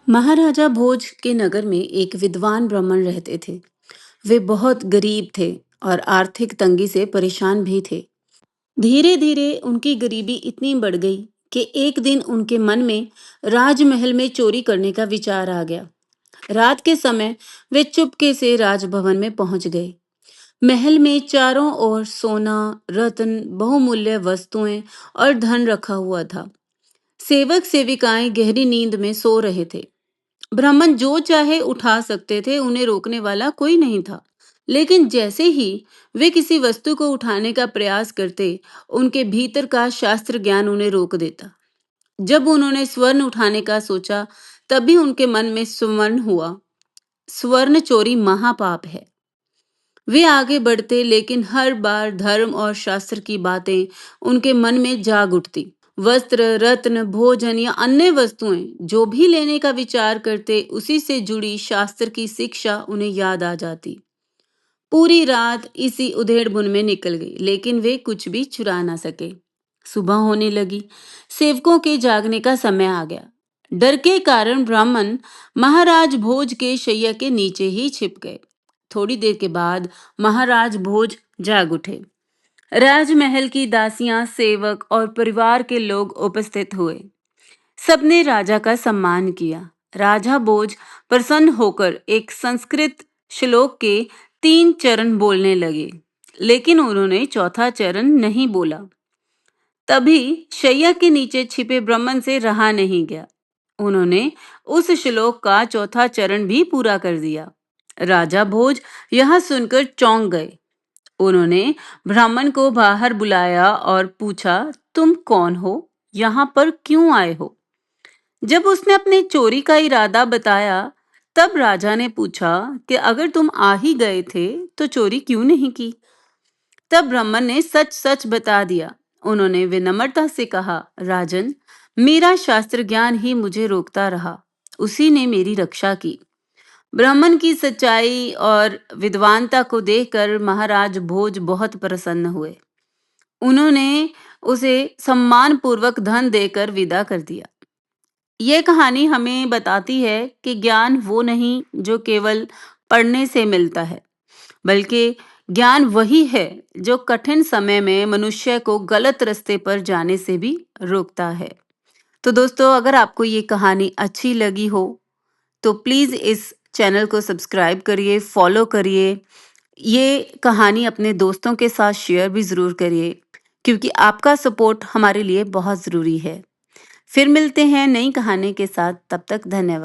महाराजा भोज के नगर में एक विद्वान ब्राह्मण रहते थे। वे बहुत गरीब थे और आर्थिक तंगी से परेशान भी थे। धीरे धीरे उनकी गरीबी इतनी बढ़ गई कि एक दिन उनके मन में राजमहल में चोरी करने का विचार आ गया। रात के समय वे चुपके से राजभवन में पहुंच गए। महल में चारों ओर सोना, रत्न, बहुमूल्य वस्तुएं और धन रखा हुआ था। सेवक सेविकाएं गहरी नींद में सो रहे थे। ब्राह्मण जो चाहे उठा सकते थे, उन्हें रोकने वाला कोई नहीं था। लेकिन जैसे ही वे किसी वस्तु को उठाने का प्रयास करते, उनके भीतर का शास्त्र ज्ञान उन्हें रोक देता। जब उन्होंने स्वर्ण उठाने का सोचा, तभी उनके मन में सुमरण हुआ, स्वर्ण चोरी महापाप है। वे आगे बढ़ते, लेकिन हर बार धर्म और शास्त्र की बातें उनके मन में जाग उठती। वस्त्र, रत्न, भोजन या अन्य वस्तुएं जो भी लेने का विचार करते, उसी से जुड़ी शास्त्र की शिक्षा उन्हें याद आ जाती। पूरी रात इसी उधेड़-बुन में निकल गई, लेकिन वे कुछ भी चुरा ना सके। सुबह होने लगी, सेवकों के जागने का समय आ गया। डर के कारण ब्राह्मण महाराज भोज के शैया के नीचे ही छिप गए। थोड़ी देर के बाद महाराज भोज जाग उठे। राजमहल की दासियां, सेवक और परिवार के लोग उपस्थित हुए। सबने राजा का सम्मान किया। राजा भोज प्रसन्न होकर एक संस्कृत श्लोक के 3 चरण बोलने लगे, लेकिन उन्होंने चौथा चरण नहीं बोला। तभी शैया के नीचे छिपे ब्राह्मण से रहा नहीं गया। उन्होंने उस श्लोक का चौथा चरण भी पूरा कर दिया। राजा भोज यह सुनकर चौंक गए। उन्होंने ब्राह्मण को बाहर बुलाया और पूछा, तुम कौन हो? यहाँ पर क्यों आए हो? जब उसने अपने चोरी का इरादा बताया, तब राजा ने पूछा कि अगर तुम आ ही गए थे, तो चोरी क्यों नहीं की? तब ब्राह्मण ने सच सच बता दिया। उन्होंने विनम्रता से कहा, राजन, मेरा शास्त्र ज्ञान ही मुझे रोकता रहा, उसी ने मेरी रक्षा की। ब्राह्मण की सच्चाई और विद्वानता को देखकर महाराज भोज बहुत प्रसन्न हुए। उन्होंने उसे सम्मान पूर्वक धन देकर विदा कर दिया। ये कहानी हमें बताती है कि ज्ञान वो नहीं जो केवल पढ़ने से मिलता है, बल्कि ज्ञान वही है जो कठिन समय में मनुष्य को गलत रास्ते पर जाने से भी रोकता है। तो दोस्तों, अगर आपको ये कहानी अच्छी लगी हो, तो प्लीज़ इस चैनल को सब्सक्राइब करिए, फॉलो करिए। ये कहानी अपने दोस्तों के साथ शेयर भी ज़रूर करिए, क्योंकि आपका सपोर्ट हमारे लिए बहुत ज़रूरी है। फिर मिलते हैं नई कहानी के साथ, तब तक धन्यवाद।